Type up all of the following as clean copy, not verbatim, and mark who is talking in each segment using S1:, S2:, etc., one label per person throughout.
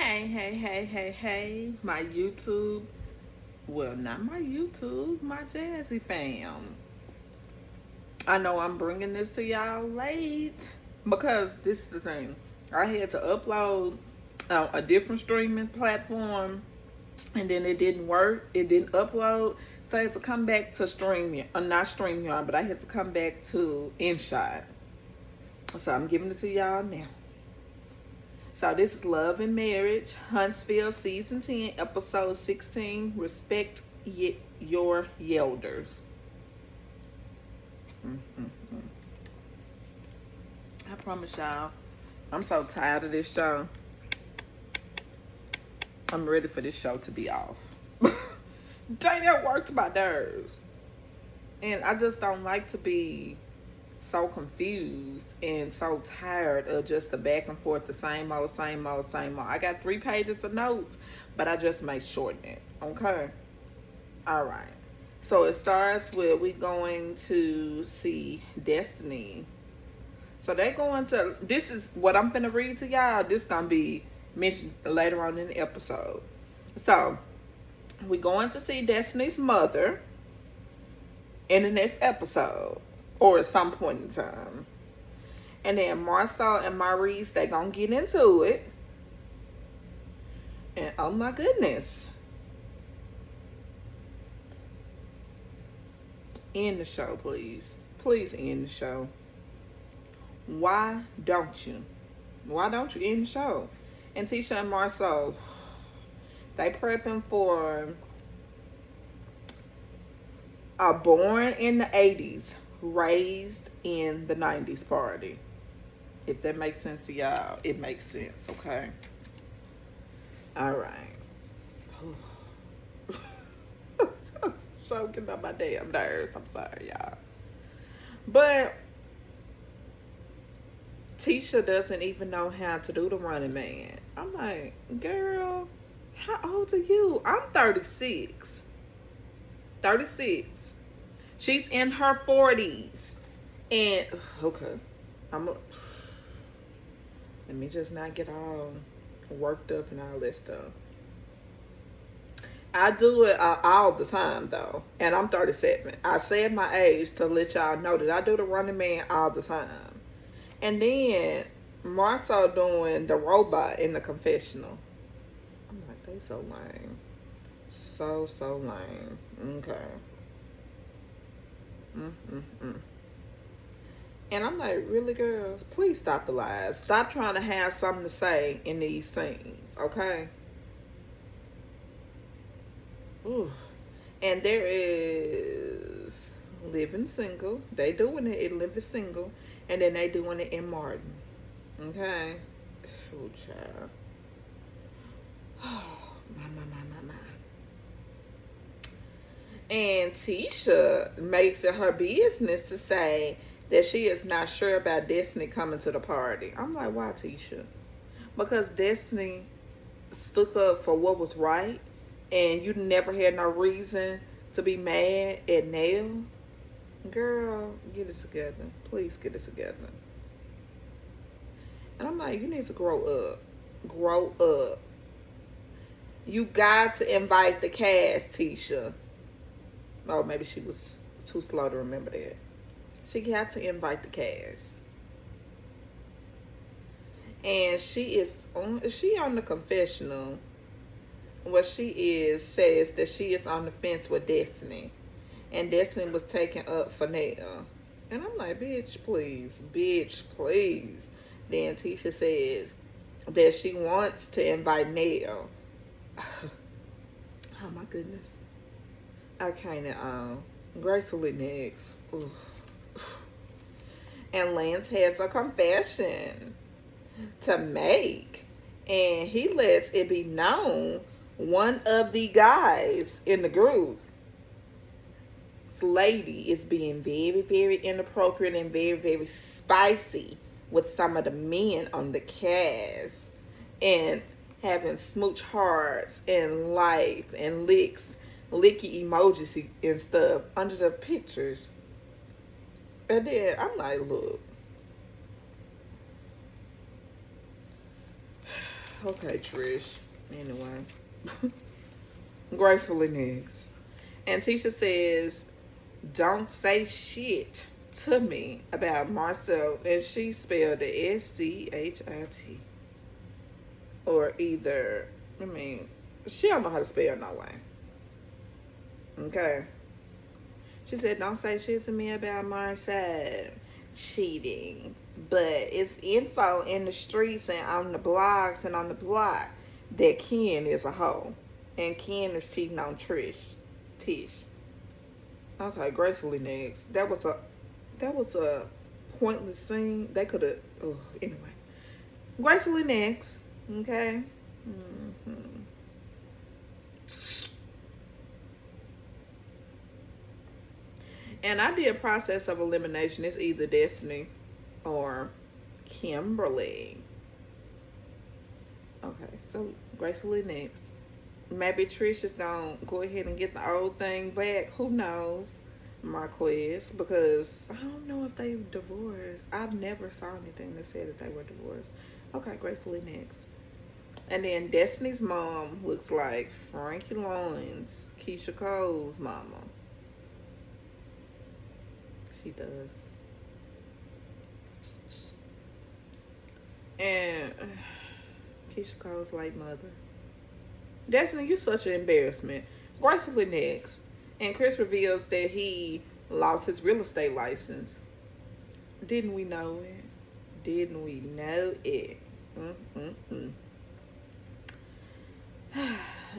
S1: Hey, my YouTube. Well, not my YouTube, my Jazzy fam. I know I'm bringing this to y'all late because this is the thing. I had to upload a different streaming platform and then it didn't work. It didn't upload. So I had to come back to not StreamYard, but I had to come back to InShot. So I'm giving it to y'all now. So this is Love and Marriage, Huntsville, Season 10, Episode 16, Respect Your Yelders. Mm-mm-mm. I promise y'all, I'm so tired of this show. I'm ready for this show to be off. Dang, that worked my nerves. And I just don't like to be so confused and so tired of just the back and forth, the same old, same old, same old. I got 3 pages of notes, but I just may shorten it. Okay? All right. So it starts with we going to see Destiny. So they're going to, this is what I'm finna read to y'all. This gonna be mentioned later on in the episode. So we going to see Destiny's mother in the next episode or at some point in time. And then Marcel and Maurice, they gonna get into it. And oh my goodness. End the show, please. Please end the show. Why don't you? Why don't you end the show? And Tisha and Marcel, they prepping for a born in the 80s, raised in the 90s party. If that makes sense to y'all, it makes sense, okay? All right. So getting on my damn nerves. I'm sorry, y'all. But Tisha doesn't even know how to do the Running Man. I'm like, girl, how old are you? I'm 36. 36. She's in her 40s. And, okay. Let me just not get all worked up and all that stuff. I do it all the time, though. And I'm 37. I said my age to let y'all know that I do the Running Man all the time. And then Marcel doing the robot in the confessional. I'm like, they so lame. So lame. Okay. And I'm like, really, girls? Please stop the lies. Stop trying to have something to say in these scenes, okay? Ooh. And there is Living Single. They doing it in Living Single. And then they doing it in Martin. Okay? Oh, child. Oh, my. And Tisha makes it her business to say that she is not sure about Destiny coming to the party. I'm like, why, Tisha? Because Destiny stuck up for what was right, and you never had no reason to be mad at Nell. Girl, get it together. Please get it together. And I'm like, you need to grow up. Grow up. You got to invite the cast, Tisha. Oh, maybe she was too slow to remember that. She got to invite the cast. And she on the confessional. What she says that she is on the fence with Destiny. And Destiny was taken up for Nell. And I'm like, bitch, please. Bitch, please. Then Tisha says that she wants to invite Nell. Oh my goodness. I can't gracefully next. Ooh. And Lance has a confession to make. And he lets it be known one of the guys in the group, lady, is being very, very inappropriate and very, very spicy with some of the men on the cast. And having smooch hearts and likes and licky emojis and stuff under the pictures. And then I'm like, look, Okay, Trish. Anyway. Gracefully next. And Tisha says, don't say shit to me about Marcel. And she spelled the Schit. Or either, she don't know how to spell no way. Okay. She said, don't say shit to me about Marcel cheating. But it's info in the streets and on the blogs and on the block that Ken is a hoe. And Ken is cheating on Tish. Okay, gracefully next. That was a pointless scene. They could have. Oh, anyway. Gracefully next. Okay. And I did a process of elimination. It's either Destiny or Kimberly. Okay, so gracefully next. Maybe Trish is gonna go ahead and get the old thing back. Who knows? Marquez, because I don't know if they divorced. I never saw anything that said that they were divorced. Okay, gracefully next. And then Destiny's mom looks like Frankie Lyons, Keisha Cole's mama. She does. And Keisha Cole's late mother. Destiny, you're such an embarrassment. Gracefully next. And Chris reveals that he lost his real estate license. Didn't we know it? Didn't we know it?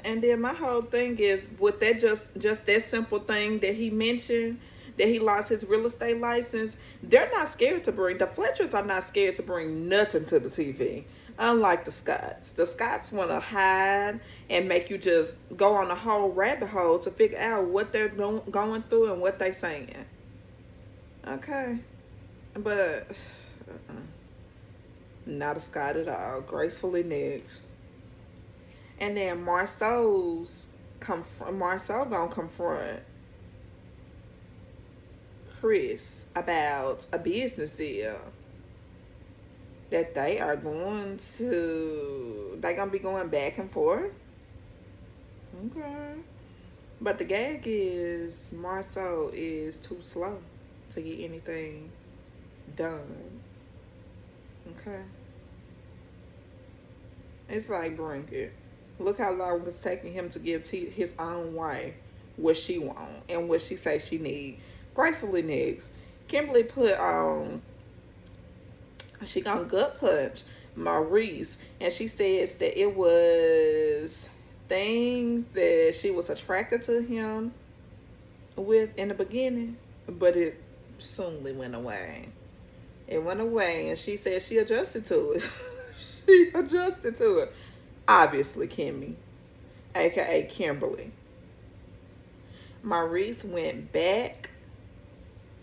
S1: And then my whole thing is, with that just that simple thing that he mentioned, that he lost his real estate license, they're not scared to bring, the Fletchers are not scared to bring nothing to the TV. Unlike the Scotts. The Scotts want to hide and make you just go on a whole rabbit hole to figure out what they're going through and what they're saying. Okay. But not a Scott at all. Gracefully next. And then Marceau gonna confront Chris about a business deal that they're gonna be going back and forth. Okay. But the gag is Marceau is too slow to get anything done. Okay. It's like, bring it. Look how long it's taking him to give his own wife what she want and what she say she need. Gracefully next. Kimberly put on, she gonna gut punch Maurice, and she says that it was things that she was attracted to him with in the beginning, but it soonly went away. It went away, and she said she adjusted to it. She adjusted to it. Obviously, Kimmy, aka Kimberly. Maurice went back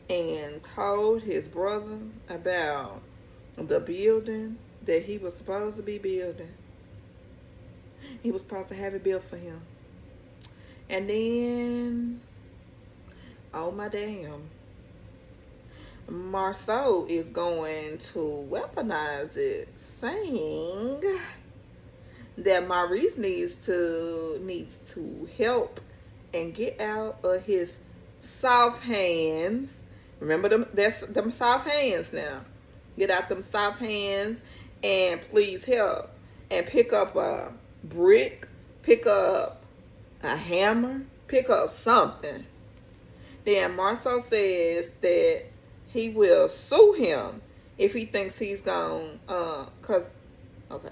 S1: and told his brother about the building that he was supposed to be building. He was supposed to have it built for him. And then, oh my damn, Marceau is going to weaponize it, saying that Maurice needs to help and get out of his soft hands. Remember them soft hands now. Get out them soft hands and please help. And pick up a brick, pick up a hammer, pick up something. Then Marceau says that he will sue him if he thinks he's gone, okay.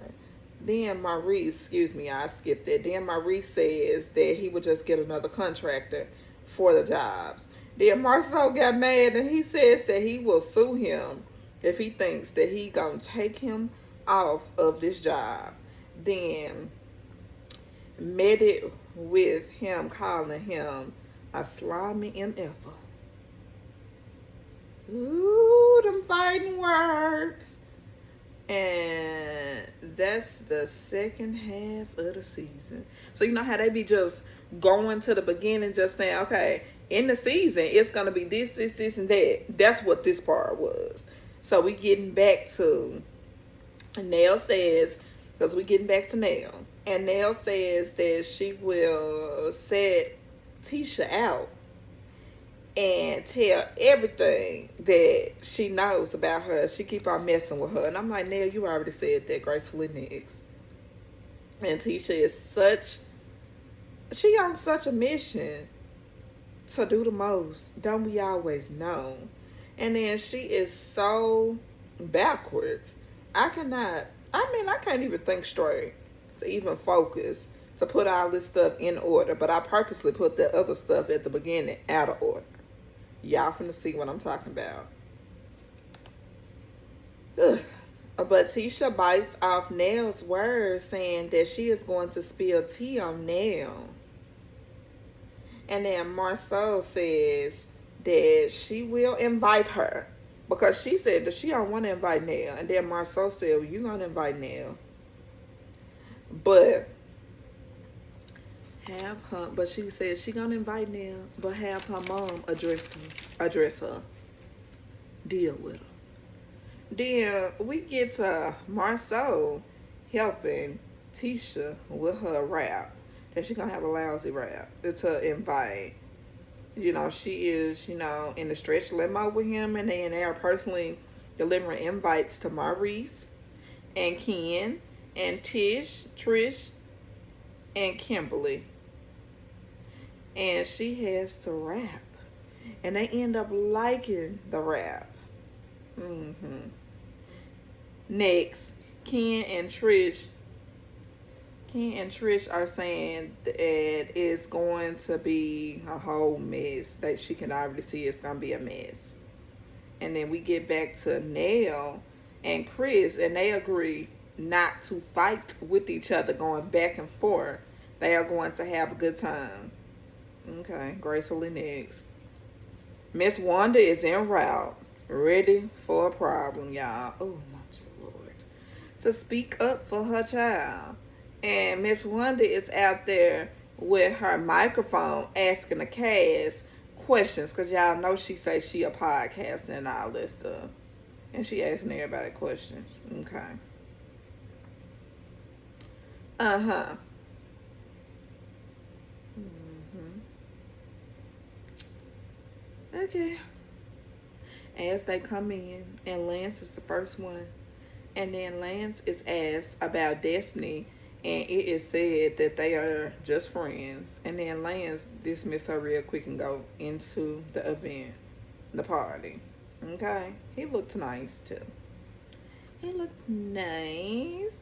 S1: Then Maurice, I skipped it. Then Maurice says that he would just get another contractor for the jobs. Then Marceau got mad and he says that he will sue him if he thinks that he gonna take him off of this job. Then met it with him calling him a slimy MFer. Ooh, them fighting words. And that's the second half of the season. So you know how they be just going to the beginning, just saying, okay, in the season, it's going to be this, and that. That's what this part was. So we getting back to, Nell says because we getting back to Nell. And Nell says that she will set Tisha out and tell everything that she knows about her. She keep on messing with her. And I'm like, Nell, you already said that gracefully next. And Tisha is she on such a mission to do the most. Don't we always know? And then she is so backwards. I can't even think straight to even focus, to put all this stuff in order. But I purposely put the other stuff at the beginning out of order. Y'all finna see what I'm talking about. Ugh. But Tisha bites off Nell's words, saying that she is going to spill tea on Nell. And then Marceau says that she will invite her, because she said that she don't want to invite Nell. And then Marceau said, well, you going to invite Nell. But she said she going to invite Nell, but have her mom address her. Deal with her. Then we get to Marceau helping Tisha with her rap. That she gonna have a lousy rap to invite. She is, in the stretch limo with him, and they are personally delivering invites to Maurice and Ken and Trish and Kimberly. And she has to rap. And they end up liking the rap. Next, Ken and Trish are saying that it's going to be a whole mess. That she can already see it's going to be a mess. And then we get back to Nell and Chris, and they agree not to fight with each other going back and forth. They are going to have a good time. Okay, gracefully next. Miss Wanda is en route, ready for a problem, y'all. Oh, my Lord. To speak up for her child. And Miss Wanda is out there with her microphone asking the cast questions, because y'all know she says she a podcaster and all this stuff. And she asking everybody questions. Okay. Uh-huh. Okay. As they come in, and Lance is the first one. And then Lance is asked about Destiny, and it is said that they are just friends. And then Lance dismisses her real quick and go into the event, the party. Okay? He looked nice, too. He looks nice.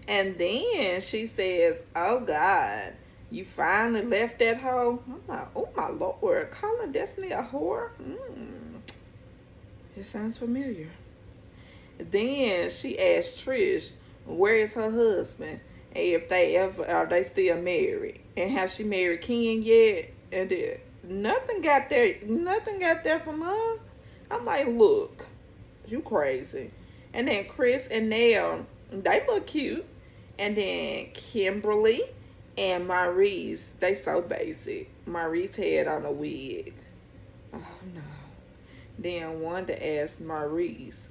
S1: And then she says, oh, God, you finally left that hoe? I'm like, oh, my Lord, calling Destiny a whore? It sounds familiar. Then she asked Trish, where is her husband? And if are they still married? And have she married Ken yet? And nothing got there from her. I'm like, look, you crazy. And then Chris and Nell, they look cute. And then Kimberly and Maurice, they so basic. Maurice had on a wig. Oh, no. Then Wanda asked Maurice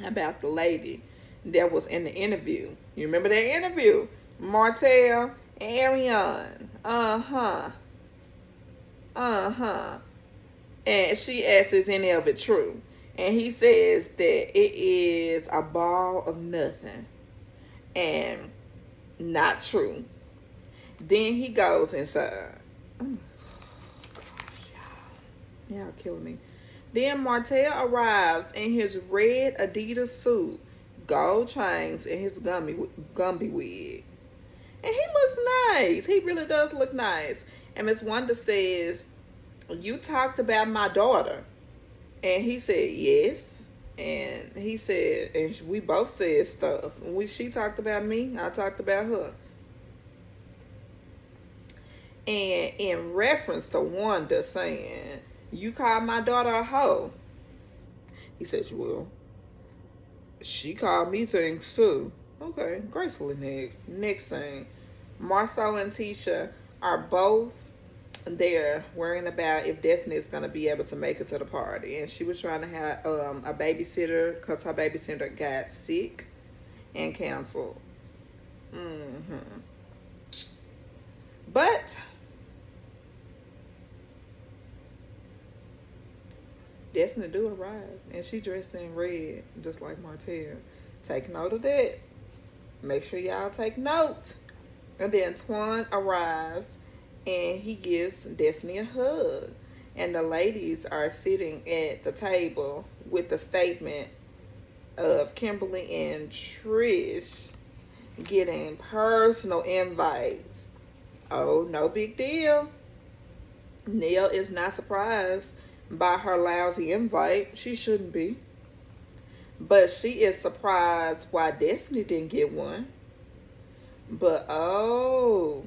S1: about the lady that was in the interview. You remember that interview? Martell and Ariane. And she asks, is any of it true? And he says that it is a ball of nothing. And not true. Then he goes inside. Oh, gosh, y'all killing me. Then Martell arrives in his red Adidas suit, gold chains, and his Gumby wig. And he looks nice. He really does look nice. And Miss Wanda says, you talked about my daughter. And he said, yes. And he said, and we both said stuff. She talked about me, I talked about her. And in reference to Wanda saying, you called my daughter a hoe. He says, well, she called me things too. Okay, gracefully next. Next thing, Marceau and Tisha are both there worrying about if Destiny is going to be able to make it to the party. And she was trying to have a babysitter because her babysitter got sick. and canceled. Mm-hmm. But Destiny do arrive, and she dressed in red, just like Martell. Take note of that. Make sure y'all take note. And then Twan arrives, and he gives Destiny a hug. And the ladies are sitting at the table with the statement of Kimberly and Trish getting personal invites. Oh, no big deal. Neil is not surprised by her lousy invite. She shouldn't be. But she is surprised why Destiny didn't get one. But oh,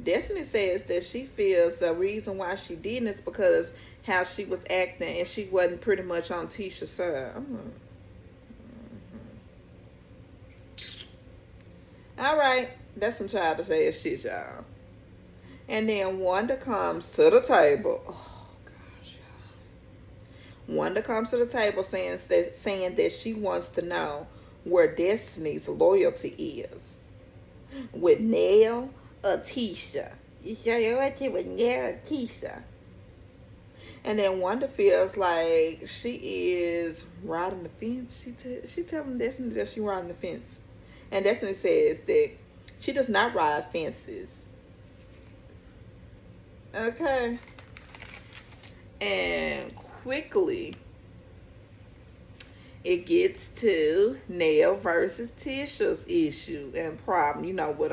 S1: Destiny says that she feels the reason why she didn't is because how she was acting and she wasn't pretty much on Tisha's side. All right, that's some childish ass shit, y'all. And then Wanda comes to the table. Oh gosh, y'all. Wanda comes to the table saying that she wants to know where Destiny's loyalty is. With Nell or Tisha. Is your loyalty with Nell or Tisha? And then Wanda feels like she is riding the fence. She telling Destiny that she riding the fence. And Destiny says that she does not ride fences. Okay. And quickly, it gets to Nell versus Tisha's issue and problem. You know, with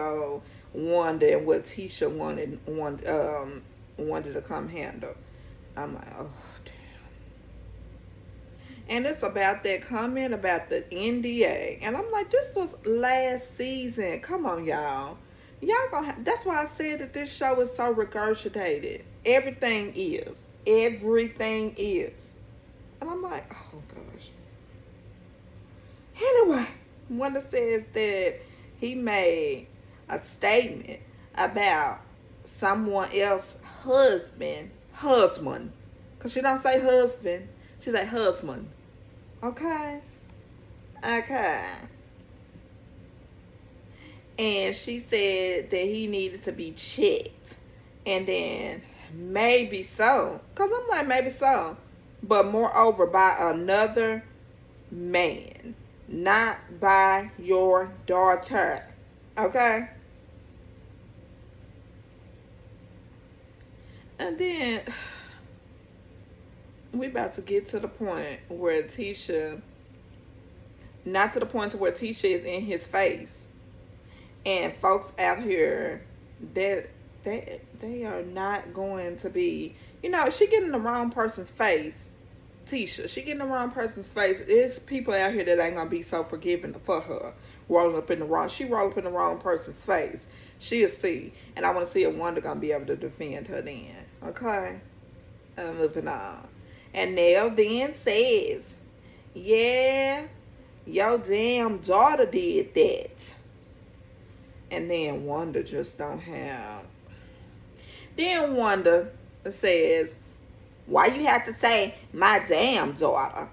S1: Wanda and what Tisha wanted to come handle. I'm like, oh damn. And it's about that comment about the NDA. And I'm like, this was last season. Come on, y'all. Y'all gonna that's why I said that this show is so regurgitated. Everything is. Everything is. And I'm like, oh gosh. Anyway, Wanda says that he made a statement about someone else's husband. Because she don't say husband. She say husband. Okay? Okay. And she said that he needed to be checked. And then maybe so. Because I'm like, maybe so. But moreover, by another man. Not by your daughter. Okay? And then we about to get to the point where Tisha, not to the point to where Tisha is in his face. And folks out here that they are not going to be, you know, she getting the wrong person's face. Tisha, she getting the wrong person's face. There's people out here that ain't gonna be so forgiving for her. She rolled up in the wrong person's face. She'll see. And I wanna see if Wanda gonna be able to defend her then. Okay? Moving on. And Nell then says, yeah, your damn daughter did that. And then Wanda just don't have. Then Wanda says, why you have to say my damn daughter?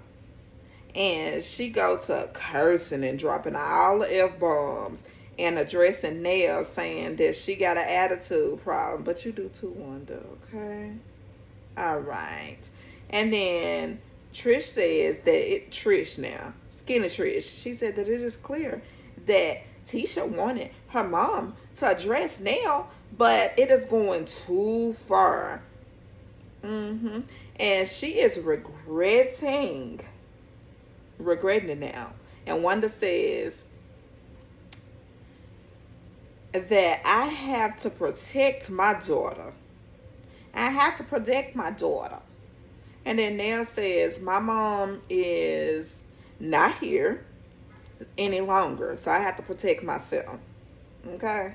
S1: And she go to cursing and dropping all the F-bombs and addressing Nell, saying that she got an attitude problem. But you do too, Wanda, okay? All right. And then Trish says that Trish now, skinny Trish, she said that it is clear that Tisha wanted her mom to address Nell, but it is going too far. And she is regretting it now. And Wanda says that I have to protect my daughter. I have to protect my daughter. And then Nell says, my mom is not here any longer, so I have to protect myself. Okay?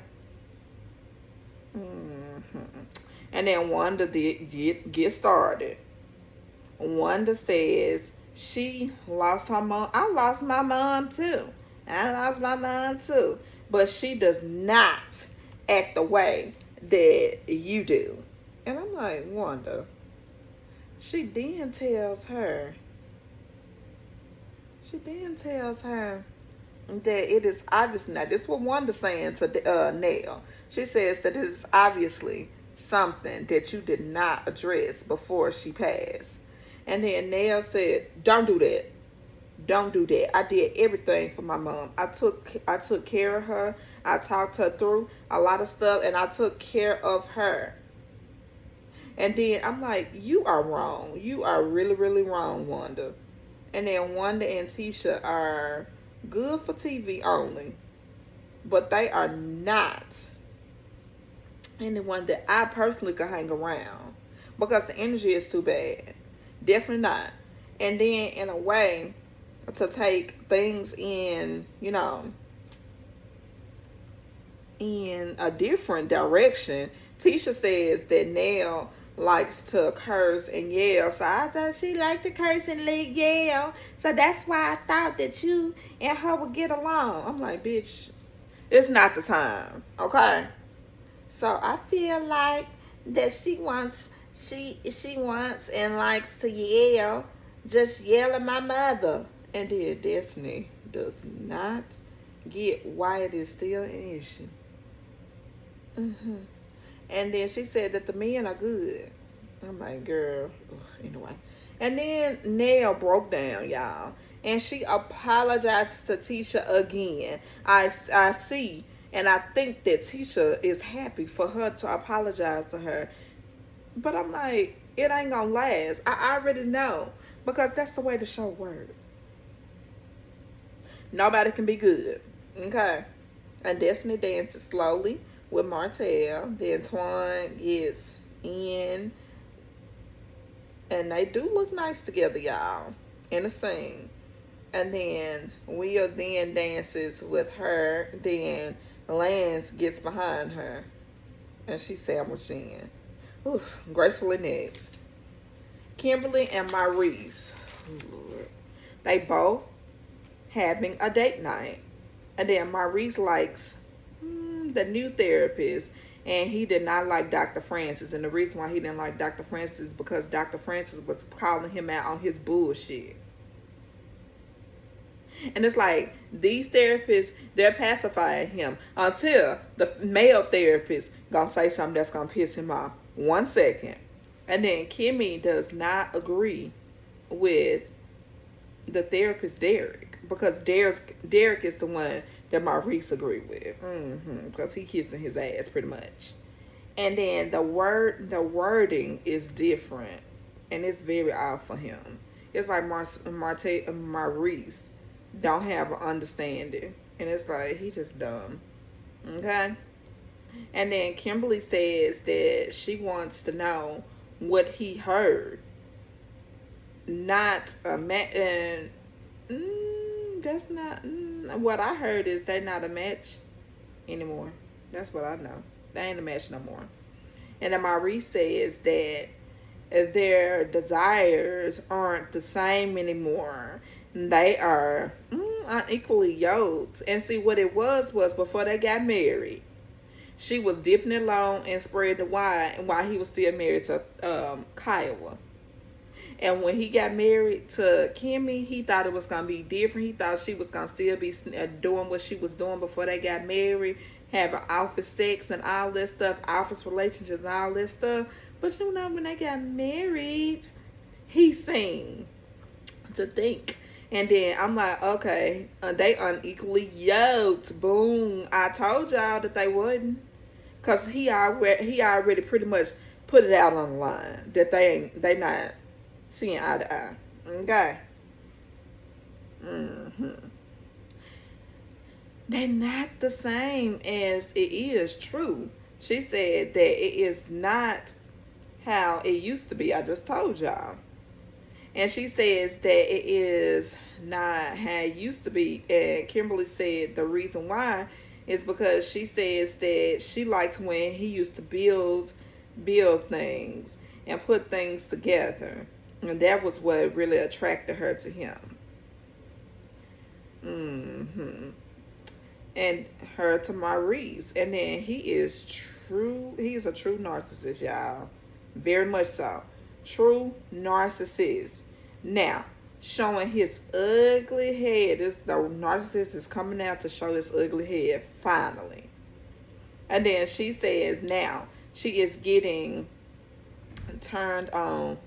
S1: And then Wanda did get started. Wanda says she lost her mom. I lost my mom too. But she does not act the way that you do. And I'm like, Wanda. She then tells her that it is obvious now. This is what Wanda saying to Nell. She says that it is obviously something that you did not address before she passed. And then Nell said, "Don't do that. Don't do that. I did everything for my mom. I took care of her. I talked her through a lot of stuff, and I took care of her." And then I'm like, "You are wrong. You are really, really wrong, Wanda." And then Wanda and Tisha are good for TV only, but they are not anyone that I personally could hang around because the energy is too bad. Definitely not. And then in a way, to take things in, in a different direction. Tisha says that Nell likes to curse and yell. So I thought she liked to curse and yell. So that's why I thought that you and her would get along. I'm like, bitch, it's not the time. Okay? So I feel like that she wants and likes to yell. Just yell at my mother. And then Destiny does not get why it is still an issue. And then she said that the men are good. I'm like, girl, anyway. And then Nell broke down, y'all. And she apologizes to Tisha again. I see and I think that Tisha is happy for her to apologize to her. But I'm like, it ain't gonna last. I already know. Because that's the way the show works. Nobody can be good. Okay? And Destiny dances slowly with Martell. Then Twan gets in. And they do look nice together, y'all. In a scene. And then Will then dances with her. Then Lance gets behind her. And she's sandwiched in. Oof, gracefully next. Kimberly and Maurice. Oh, Lord. They both having a date night. And then Maurice likes the new therapist. And he did not like Dr. Francis. And the reason why he didn't like Dr. Francis is because Dr. Francis was calling him out on his bullshit. And it's like, these therapists, they're pacifying him until the male therapist gonna say something that's gonna piss him off. 1 second. And then Kimmy does not agree with the therapist Derek. Because Derek is the one that Maurice agreed with. Because he kissing his ass pretty much. And then the wording is different. And it's very odd for him. It's like Maurice don't have an understanding. And it's like, he just dumb. Okay? And then Kimberly says that she wants to know what he heard. Not a match. That's not. What I heard is they not a match anymore. That's what I know. They ain't a match no more. And then Maurice says that their desires aren't the same anymore. They are unequally yoked. And see, what it was before they got married, she was dipping it low and spreading the wide while he was still married to Kiowa. And when he got married to Kimmy, he thought it was going to be different. He thought she was going to still be doing what she was doing before they got married, having office sex and all this stuff, office relationships and all this stuff. But you know, when they got married, he seemed to think. And then I'm like, okay, they unequally yoked. Boom. I told y'all that they wouldn't. Because he already pretty much put it out on the line that they not seeing eye to eye. Okay? They're not the same as it is true. She said that it is not how it used to be. I just told y'all. And she says that it is not how it used to be. And Kimberly said the reason why is because she says that she liked when he used to build things and put things together. And that was what really attracted her to him. And her to Maurice. And then he is a true narcissist, y'all. Very much so. True narcissist. Now, showing his ugly head. This the narcissist is coming out to show his ugly head finally. And then she says now she is getting turned on.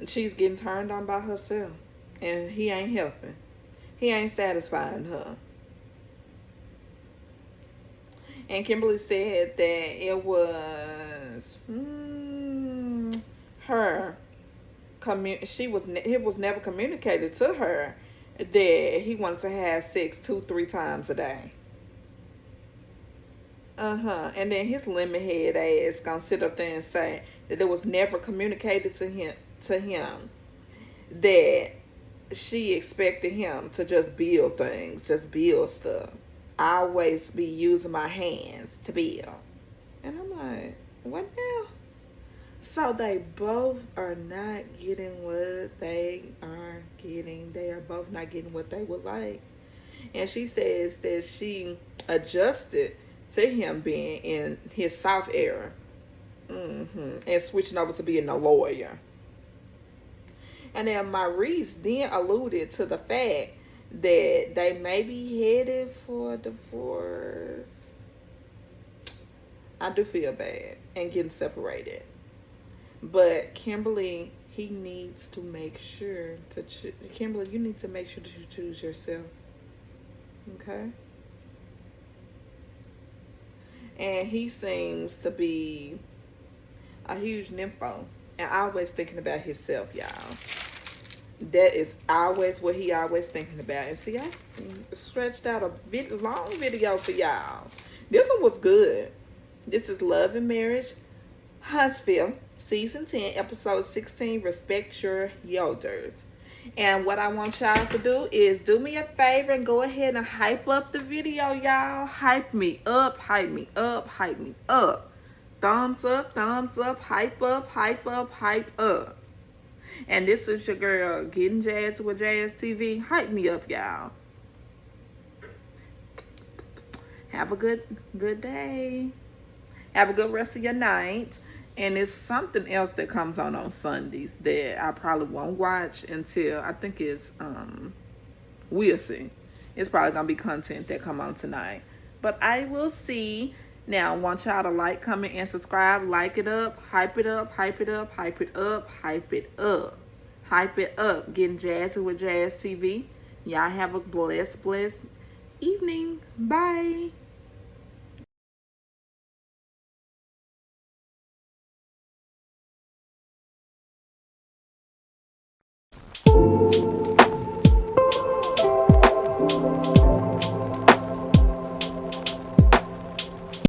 S1: She's getting turned on by herself, and he ain't helping. He ain't satisfying her. And Kimberly said that it was her. It was never communicated to her that he wanted to have sex 2-3 times a day. And then his lemon head ass gonna sit up there and say that it was never communicated to him that she expected him to just build things, just build stuff. I always be using my hands to build. And I'm like, what now? So they both are not getting what they are getting. They are both not getting what they would like. And she says that she adjusted to him being in his South era. And switching over to being a lawyer. And then Maurice then alluded to the fact that they may be headed for a divorce. I do feel bad and getting separated. But Kimberly, he needs to make sure to Kimberly, you need to make sure that you choose yourself. Okay? And he seems to be a huge nympho and always thinking about himself, y'all. That is always what he always thinking about. And see, I stretched out a long video for y'all. This one was good. This is Love and Marriage, Huntsville, Season 10, Episode 16, Respect Your Yell-Dees. And what I want y'all to do is do me a favor and go ahead and hype up the video, y'all. Hype me up, hype me up, hype me up. Thumbs up, hype up, hype up, hype up. And this is your girl, Getting Jazz with Jazz TV. Hype me up, y'all. Have a good day. Have a good rest of your night. And it's something else that comes on Sundays that I probably won't watch until, I think it's, we'll see. It's probably going to be content that come on tonight. But I will see. Now, I want y'all to like, comment, and subscribe. Like it up, hype it up, hype it up, hype it up, hype it up. Hype it up. Getting Jazzy with Jazz TV. Y'all have a blessed evening. Bye.